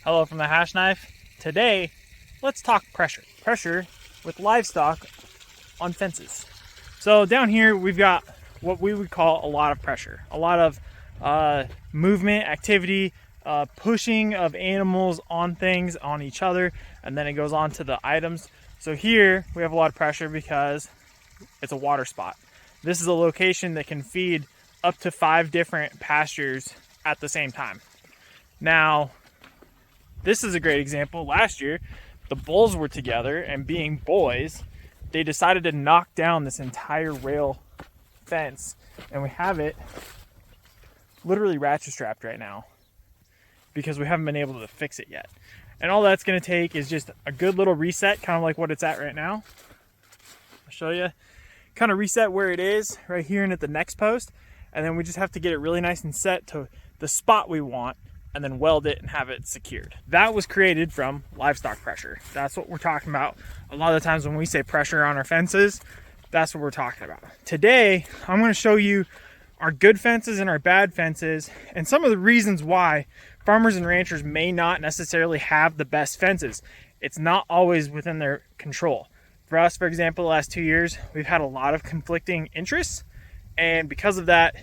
Hello from the Hashknife. Today, let's talk pressure. Pressure with livestock on fences. So down here, we've got what we would call a lot of pressure. A lot of movement, activity, pushing of animals on things, on each other, and then it goes on to the items. So here, we have a lot of pressure because it's a water spot. This is a location that can feed up to 5 different pastures at the same time. Now, this is a great example. Last year, the bulls were together, and being boys, they decided to knock down this entire rail fence, and we have it literally ratchet strapped right now because we haven't been able to fix it yet. And all that's going to take is just a good little reset, kind of like what it's at right now. I'll show you. Kind of reset where it is right here and at the next post, and then we just have to get it really nice and set to the spot we want, and then weld it and have it secured. That was created from livestock pressure. That's what we're talking about. A lot of the times when we say pressure on our fences, that's what we're talking about. Today, I'm going to show you our good fences and our bad fences, and some of the reasons why farmers and ranchers may not necessarily have the best fences. It's not always within their control. For us, for example, the last 2 years, we've had a lot of conflicting interests, and because of that,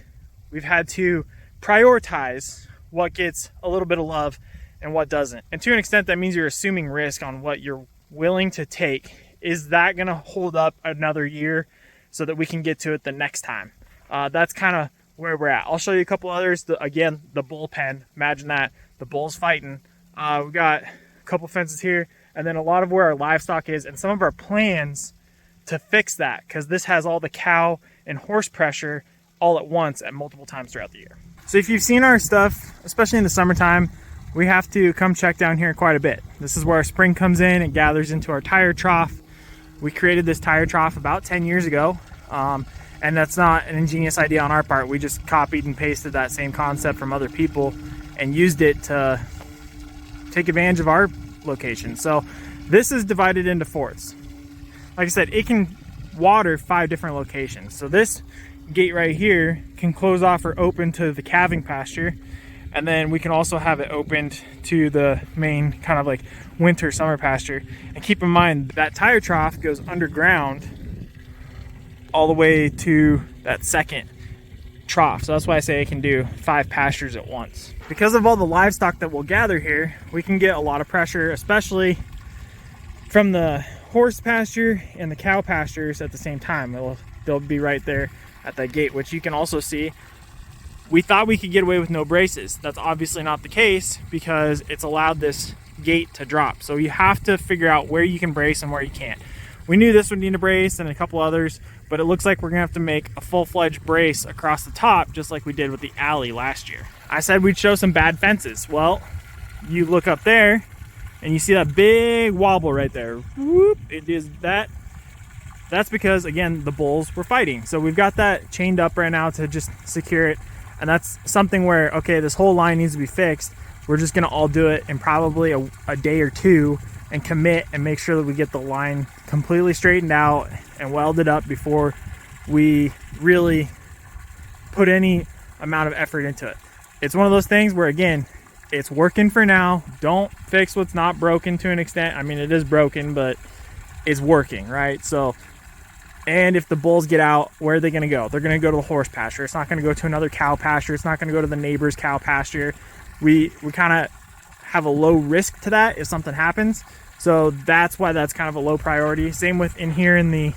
we've had to prioritize what gets a little bit of love and what doesn't. And to an extent, that means you're assuming risk on what you're willing to take. Is that going to hold up another year so that we can get to it the next time? That's kind of where we're at. I'll show you a couple others. Again, the bullpen. Imagine that. The bulls fighting. We've got a couple fences here, and then a lot of where our livestock is, and some of our plans to fix that, because this has all the cow and horse pressure all at once at multiple times throughout the year. So if you've seen our stuff, especially in the summertime, we have to come check down here quite a bit. This is where our spring comes in and gathers into our tire trough. We created this tire trough about 10 years ago, and that's not an ingenious idea on our part. We just copied and pasted that same concept from other people and used it to take advantage of our location. So this is divided into fourths. Like I said, it can water 5 different locations. So this gate right here can close off or open to the calving pasture, and then we can also have it opened to the main kind of like winter summer pasture. And keep in mind that tire trough goes underground all the way to that second trough. So that's why I say it can do 5 pastures at once. Because of all the livestock that we'll gather here, we can get a lot of pressure, especially from the horse pasture and the cow pastures at the same time. They'll be right there at that gate, which you can also see. We thought we could get away with no braces. That's obviously not the case because it's allowed this gate to drop. So you have to figure out where you can brace and where you can't. We knew this would need a brace and a couple others, but it looks like we're gonna have to make a full-fledged brace across the top, just like we did with the alley last year. I said we'd show some bad fences. Well, you look up there and you see that big wobble right there. Whoop, it is that. That's because, again, the bulls were fighting. So we've got that chained up right now to just secure it. And that's something where, okay, this whole line needs to be fixed. We're just gonna all do it in probably a day or two and commit and make sure that we get the line completely straightened out and welded up before we really put any amount of effort into it. It's one of those things where, again, it's working for now. Don't fix what's not broken to an extent. I mean, it is broken, but it's working, right? So, and if the bulls get out, where are they going to go? They're going to go to the horse pasture. It's not going to go to another cow pasture. It's not going to go to the neighbor's cow pasture. We kind of have a low risk to that if something happens. So that's why that's kind of a low priority. Same with in here in the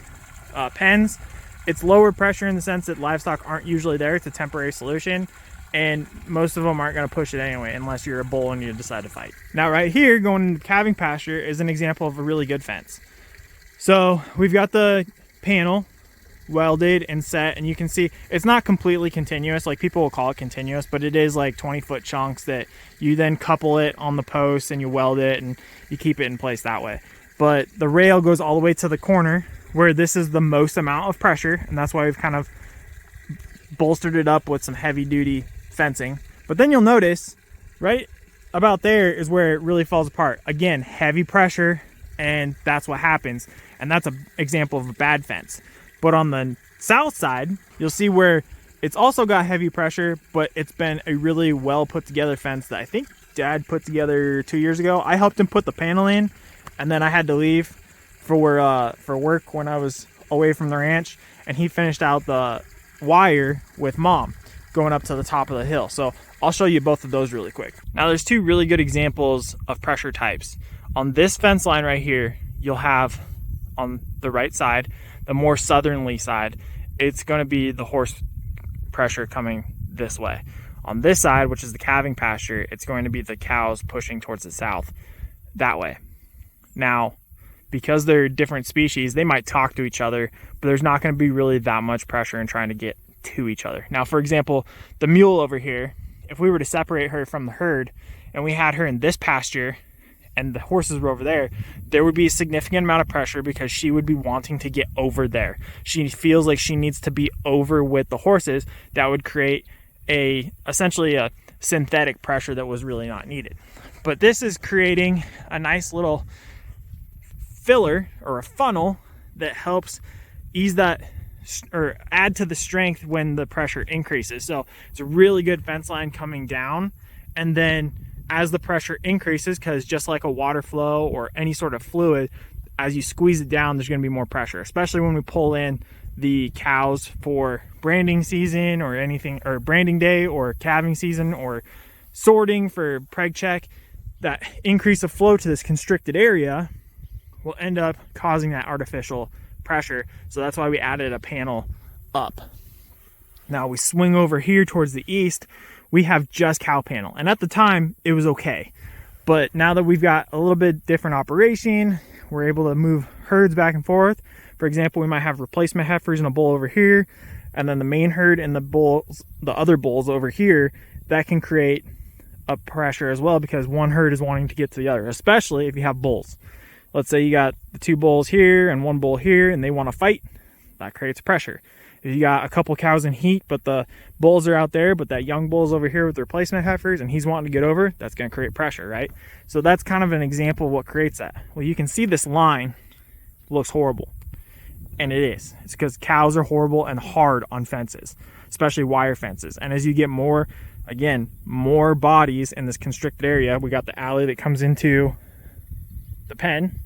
pens. It's lower pressure in the sense that livestock aren't usually there. It's a temporary solution. And most of them aren't going to push it anyway unless you're a bull and you decide to fight. Now right here, going into calving pasture, is an example of a really good fence. So we've got the panel welded and set, and you can see it's not completely continuous. Like, people will call it continuous, but it is like 20-foot chunks that you then couple it on the post and you weld it and you keep it in place that way. But the rail goes all the way to the corner where this is the most amount of pressure, and that's why we've kind of bolstered it up with some heavy duty fencing. But then you'll notice right about there is where it really falls apart. Again, heavy pressure, and that's what happens. And that's an example of a bad fence. But on the south side, you'll see where it's also got heavy pressure, but it's been a really well put together fence that I think Dad put together 2 years ago. I helped him put the panel in, and then I had to leave for work when I was away from the ranch, and he finished out the wire with Mom going up to the top of the hill. So I'll show you both of those really quick. Now there's two really good examples of pressure types. On this fence line right here, you'll have on the right side, the more southerly side, it's going to be the horse pressure coming this way. On this side, which is the calving pasture, it's going to be the cows pushing towards the south that way. Now, because they're different species, they might talk to each other, but there's not going to be really that much pressure in trying to get to each other. Now, for example, the mule over here, if we were to separate her from the herd and we had her in this pasture and the horses were over there, there would be a significant amount of pressure because she would be wanting to get over there. She feels like she needs to be over with the horses. That would create essentially a synthetic pressure that was really not needed. But this is creating a nice little filler or a funnel that helps ease that or add to the strength when the pressure increases. So it's a really good fence line coming down, and then as the pressure increases, because just like a water flow or any sort of fluid, as you squeeze it down, there's going to be more pressure, especially when we pull in the cows for branding season or anything, or branding day or calving season or sorting for preg check. That increase of flow to this constricted area will end up causing that artificial pressure. So that's why we added a panel up. Now we swing over here towards the east, we have just cow panel. And at the time it was okay. But now that we've got a little bit different operation, we're able to move herds back and forth. For example, we might have replacement heifers in a bull over here, and then the main herd and the other bulls over here. That can create a pressure as well because one herd is wanting to get to the other, especially if you have bulls. Let's say you got the two bulls here and one bull here and they want to fight. That creates pressure. If you got a couple cows in heat, but the bulls are out there, but that young bull's over here with the replacement heifers and he's wanting to get over, that's going to create pressure, right? So that's kind of an example of what creates that. Well, you can see this line looks horrible. And it is. It's because cows are horrible and hard on fences, especially wire fences. And as you get more, again, more bodies in this constricted area, we got the alley that comes into the pen.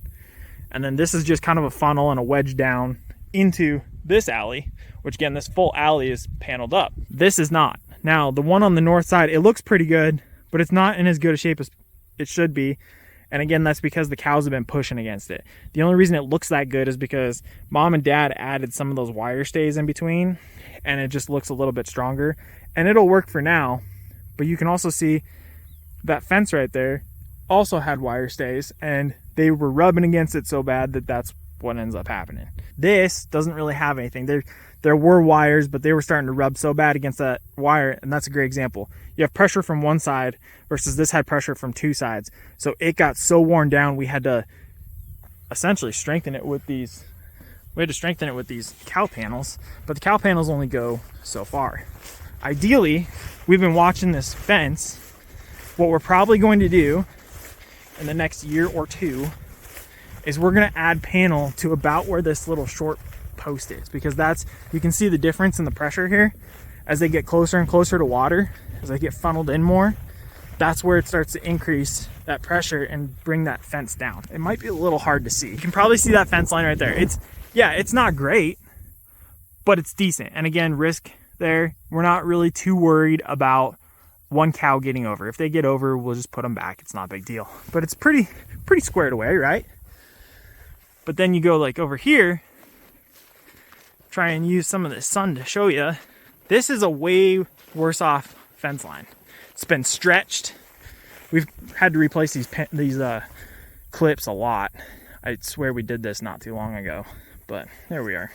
And then this is just kind of a funnel and a wedge down into this alley, which again, this full alley is paneled up. This is not. Now, the one on the north side, it looks pretty good, but it's not in as good a shape as it should be. And again, that's because the cows have been pushing against it. The only reason it looks that good is because Mom and Dad added some of those wire stays in between, and it just looks a little bit stronger. And it'll work for now, but you can also see that fence right there also had wire stays, and they were rubbing against it so bad that that's what ends up happening. This doesn't really have anything. There were wires, but they were starting to rub so bad against that wire, and that's a great example. You have pressure from one side versus this had pressure from two sides. So it got so worn down, we had to essentially strengthen it with these. We had to strengthen it with these cow panels, but the cow panels only go so far. Ideally, we've been watching this fence. What we're probably going to do in the next year or two is we're going to add panel to about where this little short post is, because that's, you can see the difference in the pressure here as they get closer and closer to water, as they get funneled in more. That's where it starts to increase that pressure and bring that fence down. It might be a little hard to see. You can probably see that fence line right there. It's not great, but it's decent. And again, risk there. We're not really too worried about one cow getting over. If they get over, we'll just put them back. It's not a big deal. But it's pretty squared away, right? But then you go like over here, try and use some of the sun to show you. This is a way worse off fence line. It's been stretched. We've had to replace these clips a lot. I swear we did this not too long ago, but there we are.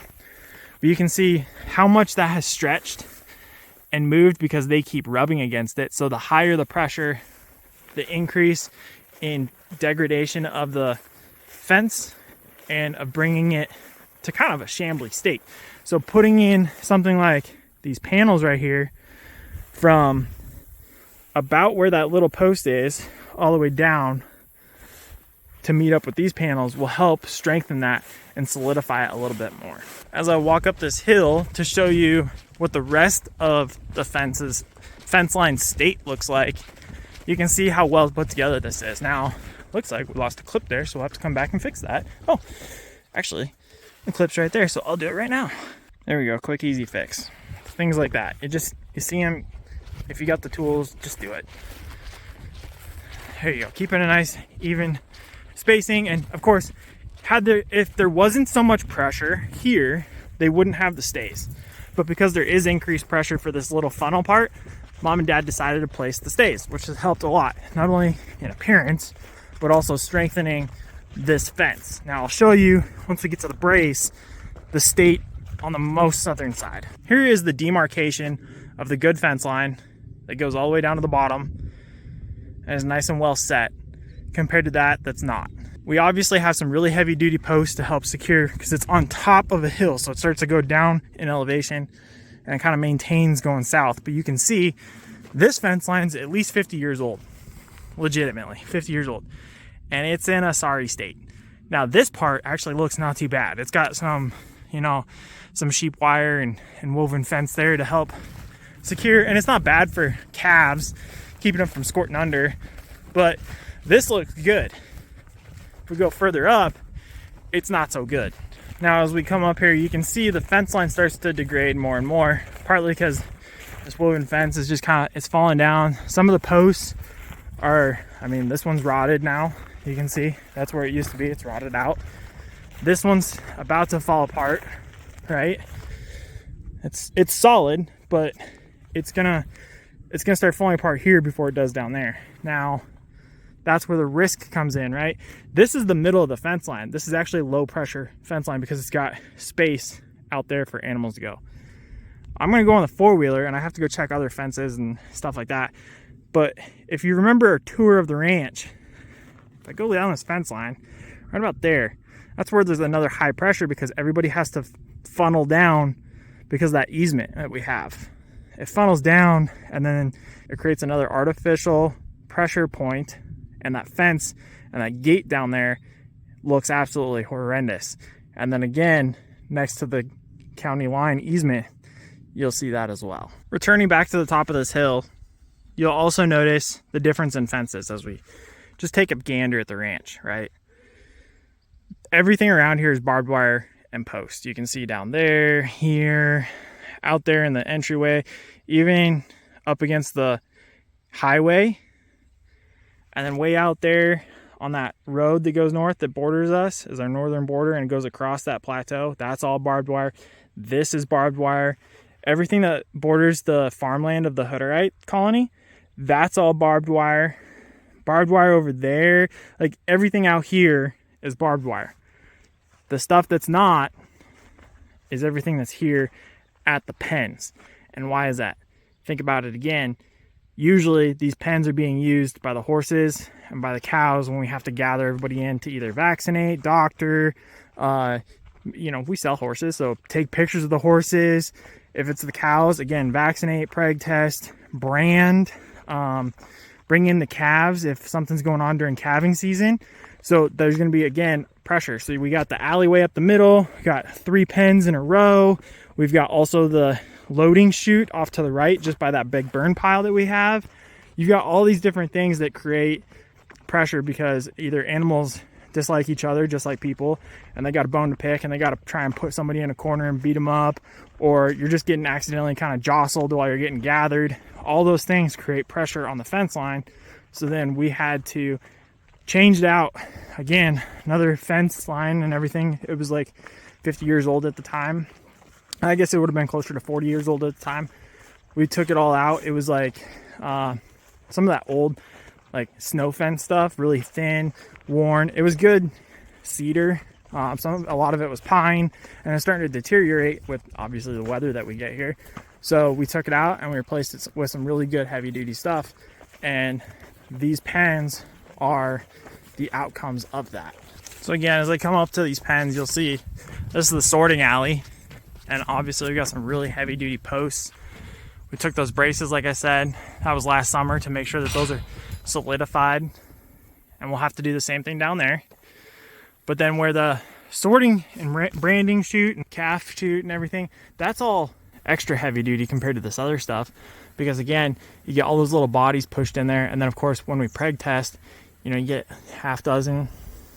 But you can see how much that has stretched and moved because they keep rubbing against it. So the higher the pressure, the increase in degradation of the fence and of bringing it to kind of a shambly state. So putting in something like these panels right here from about where that little post is all the way down to meet up with these panels will help strengthen that and solidify it a little bit more. As I walk up this hill to show you what the rest of the fence line state looks like, you can see how well put together this is. Now, looks like we lost a clip there, so we'll have to come back and fix that. Oh, actually, the clip's right there, so I'll do it right now. There we go, quick, easy fix. Things like that. You see them, if you got the tools, just do it. There you go, keeping a nice, even spacing. And of course, if there wasn't so much pressure here, they wouldn't have the stays. But because there is increased pressure for this little funnel part, Mom and Dad decided to place the stays, which has helped a lot, not only in appearance, but also strengthening this fence. Now I'll show you, once we get to the brace, the state on the most southern side. Here is the demarcation of the good fence line that goes all the way down to the bottom and is nice and well set compared to that that's not. We obviously have some really heavy duty posts to help secure because it's on top of a hill, so it starts to go down in elevation and it kind of maintains going south. But you can see this fence line's at least 50 years old, legitimately 50 years old, and it's in a sorry state. Now this part actually looks not too bad. It's got some, some sheep wire and woven fence there to help secure, and it's not bad for calves, keeping them from squirting under, but this looks good. If we go further up, it's not so good. Now as we come up here, you can see the fence line starts to degrade more and more, partly because this woven fence is just it's falling down. Some of the posts are, this one's rotted now. You can see that's where it used to be. It's rotted out. This one's about to fall apart, right? It's solid, but it's gonna start falling apart here before it does down there. Now that's where the risk comes in, right? This is the middle of the fence line. This is actually a low pressure fence line because it's got space out there for animals to go. I'm gonna go on the four-wheeler and I have to go check other fences and stuff like that. But if you remember a tour of the ranch, if I go down this fence line, right about there, that's where there's another high pressure because everybody has to funnel down because of that easement that we have. It funnels down and then it creates another artificial pressure point, and that fence and that gate down there looks absolutely horrendous. And then again, next to the county line easement, you'll see that as well. Returning back to the top of this hill, you'll also notice the difference in fences as we just take a gander at the ranch, right? Everything around here is barbed wire and posts. You can see down there, here, out there in the entryway, even up against the highway. And then way out there on that road that goes north that borders us is our northern border and it goes across that plateau. That's all barbed wire. This is barbed wire. Everything that borders the farmland of the Hutterite colony, that's all barbed wire. Barbed wire over there. Like everything out here is barbed wire. The stuff that's not is everything that's here at the pens. And why is that? Think about it again. Usually these pens are being used by the horses and by the cows when we have to gather everybody in to either vaccinate, doctor, we sell horses, so take pictures of the horses. If it's the cows, again, vaccinate, preg test, brand, bring in the calves if something's going on during calving season. So there's going to be, again, pressure. So we got the alleyway up the middle, we got 3 pens in a row. We've got also the loading chute off to the right, just by that big burn pile that we have. You've got all these different things that create pressure because either animals dislike each other just like people, and they got a bone to pick and they got to try and put somebody in a corner and beat them up, or you're just getting accidentally kind of jostled while you're getting gathered. All those things create pressure on the fence line. So then we had to change it out. Again, another fence line and everything. It was like 50 years old at the time. I guess it would have been closer to 40 years old at the time. We took it all out. It was like some of that old like snow fence stuff, really thin, worn. It was good cedar. A lot of it was pine, and it's starting to deteriorate with obviously the weather that we get here. So we took it out and we replaced it with some really good heavy duty stuff. And these pens are the outcomes of that. So again, as I come up to these pens, you'll see this is the sorting alley. And obviously we got some really heavy duty posts. We took those braces, like I said, that was last summer, to make sure that those are solidified. And we'll have to do the same thing down there. But then where the sorting and branding chute and calf chute and everything, that's all extra heavy duty compared to this other stuff. because again, you get all those little bodies pushed in there. And then of course, when we preg test, you know, you get half dozen,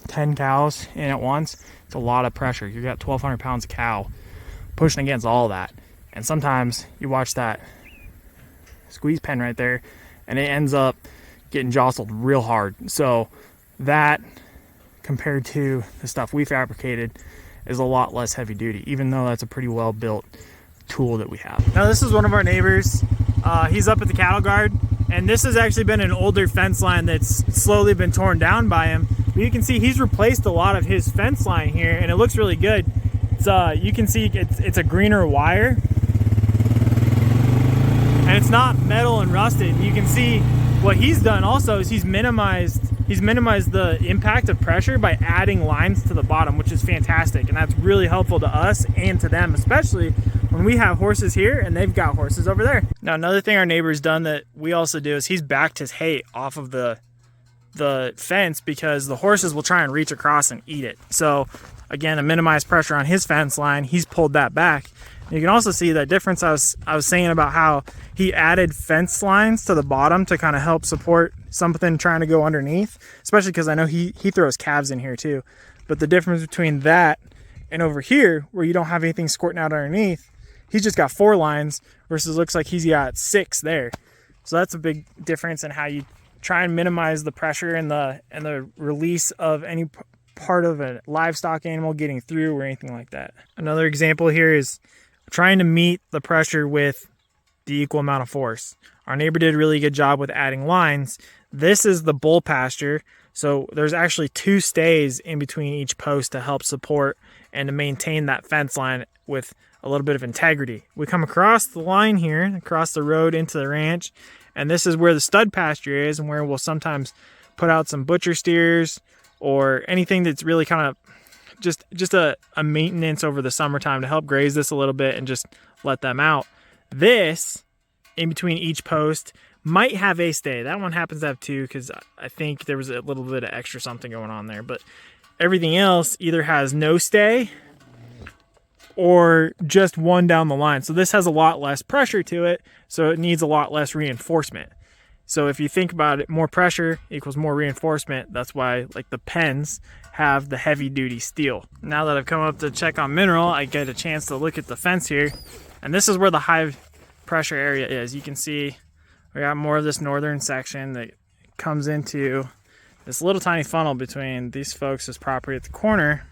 10 cows in at once. It's a lot of pressure. You got 1,200 pounds of cow pushing against all that. And sometimes you watch that squeeze pen right there and it ends up getting jostled real hard. So that, compared to the stuff we fabricated, is a lot less heavy duty, even though that's a pretty well built tool that we have. Now this is one of our neighbors. He's up at the cattle guard, and this has actually been an older fence line that's slowly been torn down by him. But you can see he's replaced a lot of his fence line here, and it looks really good. It's you can see it's a greener wire, and it's not metal and rusted. You can see what he's done also is he's minimized the impact of pressure by adding lines to the bottom, which is fantastic, and that's really helpful to us and to them, especially when we have horses here and they've got horses over there. Now another thing our neighbor's done that we also do is he's backed his hay off of the fence, because the horses will try and reach across and eat it. So again, to minimize pressure on his fence line, he's pulled that back. You can also see that difference I was saying about how he added fence lines to the bottom to kind of help support something trying to go underneath, especially because I know he throws calves in here too. But the difference between that and over here, where you don't have anything squirting out underneath, he's just got 4 lines versus looks like he's got 6 there. So that's a big difference in how you try and minimize the pressure and the release of any part of a livestock animal getting through or anything like that. Another example here is trying to meet the pressure with the equal amount of force. Our neighbor did a really good job with adding lines. This is the bull pasture, so there's actually 2 stays in between each post to help support and to maintain that fence line with a little bit of integrity. We come across the line here, across the road into the ranch, and this is where the stud pasture is, and where we'll sometimes put out some butcher steers or anything that's really kind of just a maintenance over the summertime to help graze this a little bit and just let them out. This, in between each post, might have a stay. That one happens to have 2, because I think there was a little bit of extra something going on there. But everything else either has no stay or just 1 down the line. So this has a lot less pressure to it, so it needs a lot less reinforcement. So if you think about it, more pressure equals more reinforcement. That's why, like, the pens have the heavy duty steel. Now that I've come up to check on mineral, I get a chance to look at the fence here, and this is where the high pressure area is. You can see we got more of this northern section that comes into this little tiny funnel between these folks' property at the corner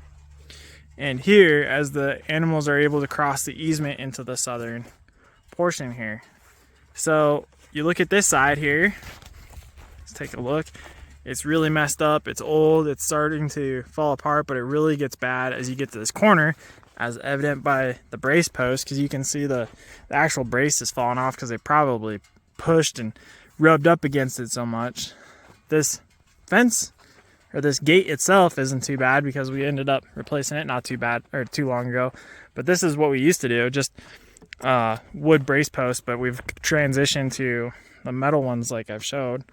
and here, as the animals are able to cross the easement into the southern portion here. So you look at this side here, let's take a look. It's really messed up, it's old, it's starting to fall apart, but it really gets bad as you get to this corner, as evident by the brace post, because you can see the actual brace is falling off because they probably pushed and rubbed up against it so much. This fence, or this gate itself, isn't too bad because we ended up replacing it not too bad, or too long ago. But this is what we used to do, just wood brace posts, but we've transitioned to the metal ones like I've showed.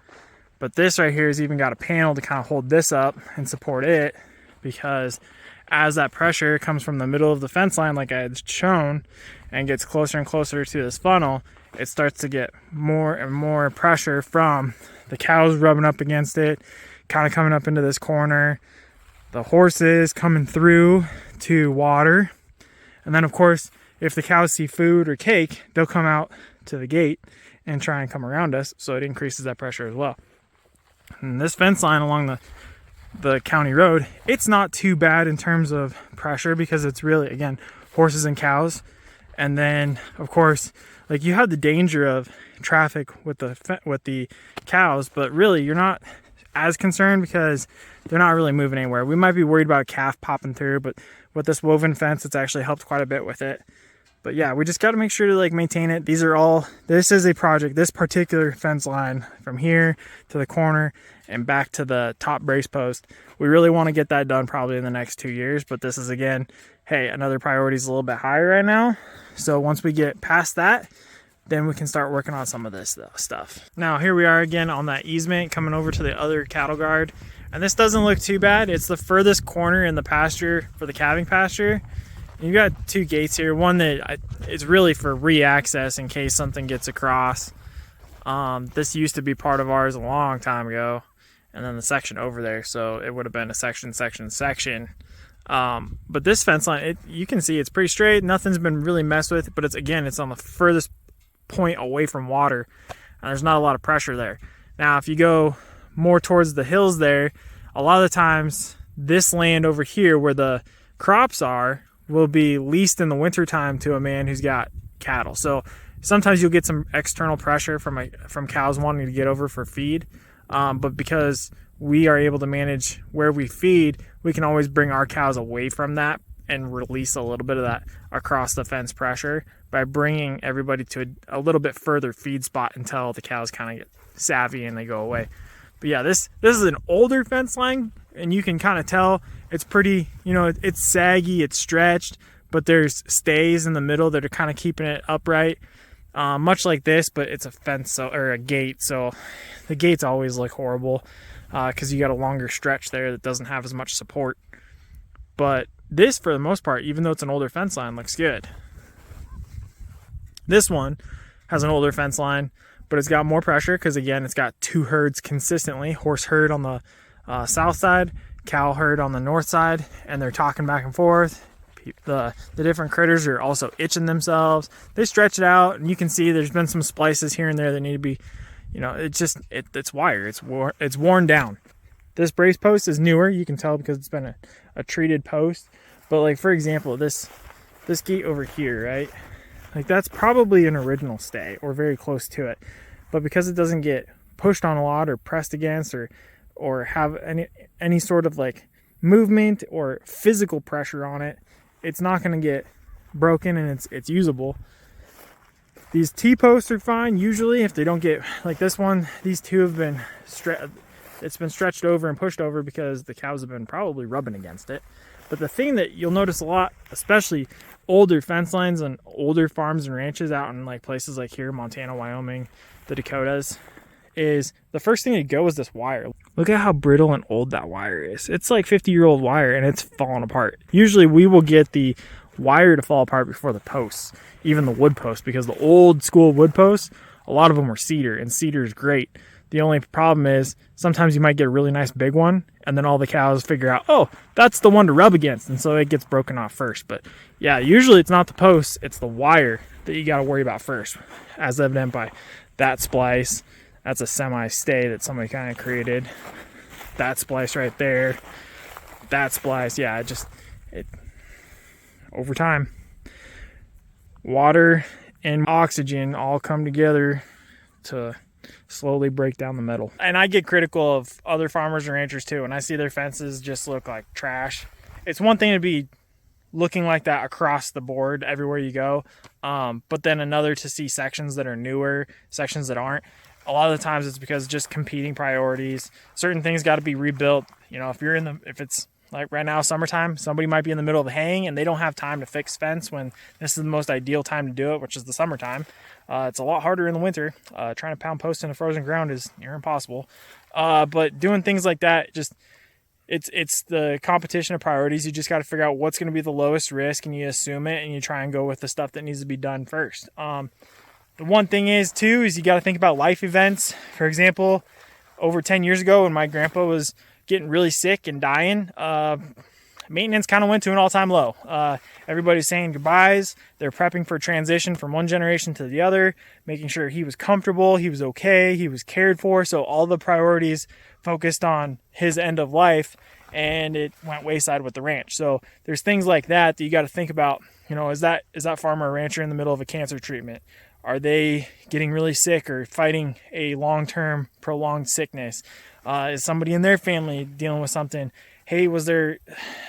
But this right here has even got a panel to kind of hold this up and support it, because as that pressure comes from the middle of the fence line like I had shown and gets closer and closer to this funnel, it starts to get more and more pressure from the cows rubbing up against it, kind of coming up into this corner, the horses coming through to water, and then of course if the cows see food or cake, they'll come out to the gate and try and come around us, so it increases that pressure as well. And this fence line along the county road, it's not too bad in terms of pressure, because it's really, again, horses and cows. And then of course, like, you have the danger of traffic with the cows, but really you're not as concerned because they're not really moving anywhere. We might be worried about a calf popping through, but with this woven fence, it's actually helped quite a bit with it. But yeah, we just got to make sure to, like, maintain it. This is a project, this particular fence line from here to the corner and back to the top brace post. We really want to get that done probably in the next 2 years, but this is, again, hey, another priority is a little bit higher right now. So once we get past that, then we can start working on some of this stuff. Now here we are again on that easement coming over to the other cattle guard. And this doesn't look too bad. It's the furthest corner in the pasture for the calving pasture. You've got 2 gates here. One that is really for re-access in case something gets across. This used to be part of ours a long time ago, and then the section over there, so it would have been a section. But this fence line, you can see it's pretty straight. Nothing's been really messed with, but it's on the furthest point away from water, and there's not a lot of pressure there. Now, if you go more towards the hills there, a lot of the times this land over here where the crops are will be leased in the wintertime to a man who's got cattle. So sometimes you'll get some external pressure from cows wanting to get over for feed, but because we are able to manage where we feed, we can always bring our cows away from that and release a little bit of that across the fence pressure by bringing everybody to a little bit further feed spot until the cows kind of get savvy and they go away. But yeah, this is an older fence line, and you can kind of tell it's pretty, it's saggy, it's stretched, but there's stays in the middle that are kind of keeping it upright. Much like this, but it's a fence or a gate, so the gates always look horrible because you got a longer stretch there that doesn't have as much support. But this, for the most part, even though it's an older fence line, looks good. This one has an older fence line, but it's got more pressure because, again, it's got two herds consistently. Horse herd on the south side, cow herd on the north side, and they're talking back and forth. The different critters are also itching themselves. They stretch it out, and you can see there's been some splices here and there that need to be, it's wire. It's worn down. This brace post is newer. You can tell because it's been a treated post. But like, for example, this gate over here, right? Like, that's probably an original stay or very close to it. But because it doesn't get pushed on a lot or pressed against or have any sort of like movement or physical pressure on it, it's not going to get broken, and it's usable. These T-posts are fine usually if they don't get, like this one, these two have been it's been stretched over and pushed over because the cows have been probably rubbing against it. But the thing that you'll notice a lot, especially older fence lines on older farms and ranches out in like places like here, Montana, Wyoming, the Dakotas, is the first thing to go is this wire. Look at how brittle and old that wire is. It's like 50-year-old wire, and it's falling apart. Usually we will get the wire to fall apart before the posts, even the wood posts, because the old school wood posts, a lot of them were cedar, and cedar is great. The only problem is sometimes you might get a really nice big one, and then all the cows figure out, oh, that's the one to rub against, and so it gets broken off first. But yeah, usually it's not the posts, it's the wire that you got to worry about first, as evident by that splice. That's a semi-stay that somebody kind of created. That splice right there. That splice, yeah, it over time, water and oxygen all come together to slowly break down the metal. And I get critical of other farmers and ranchers too, and I see their fences just look like trash. It's one thing to be looking like that across the board everywhere you go, but then another to see sections that are newer, sections that aren't. A lot of the times it's because just competing priorities. Certain things got to be rebuilt. If it's like right now, summertime, somebody might be in the middle of a hang and they don't have time to fix fence when this is the most ideal time to do it, which is the summertime. It's a lot harder in the winter. Trying to pound posts in a frozen ground is near impossible. But doing things like that, it's the competition of priorities. You just got to figure out what's going to be the lowest risk, and you assume it, and you try and go with the stuff that needs to be done first. The one thing is you got to think about life events. For example, over 10 years ago when my grandpa was getting really sick and dying, maintenance kind of went to an all-time low. Everybody's saying goodbyes. They're prepping for transition from one generation to the other, making sure he was comfortable, he was okay, he was cared for. So all the priorities focused on his end of life, and it went wayside with the ranch. So there's things like that you got to think about. Is that farmer or rancher in the middle of a cancer treatment? Are they getting really sick or fighting a long-term prolonged sickness? Is somebody in their family dealing with something? Hey, was there,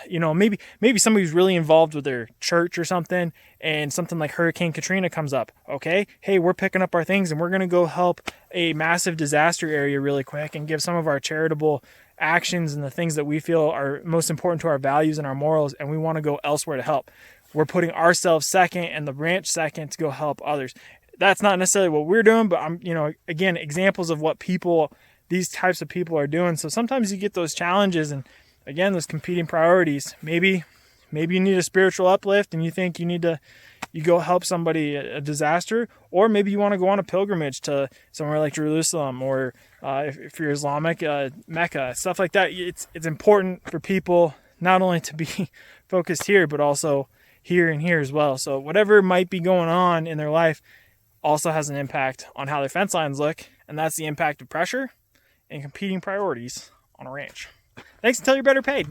maybe somebody who's really involved with their church or something, and something like Hurricane Katrina comes up. Okay, hey, we're picking up our things and we're going to go help a massive disaster area really quick and give some of our charitable actions and the things that we feel are most important to our values and our morals, and we want to go elsewhere to help. We're putting ourselves second and the ranch second to go help others. That's not necessarily what we're doing, but again, examples of what these types of people are doing. So sometimes you get those challenges and, again, those competing priorities. Maybe maybe you need a spiritual uplift and you think you go help somebody a disaster, or maybe you want to go on a pilgrimage to somewhere like Jerusalem, or if you're Islamic, Mecca, stuff like that. It's important for people not only to be focused here, but also here and here as well. So whatever might be going on in their life also has an impact on how their fence lines look, and that's the impact of pressure and competing priorities on a ranch. Thanks until you're better paid.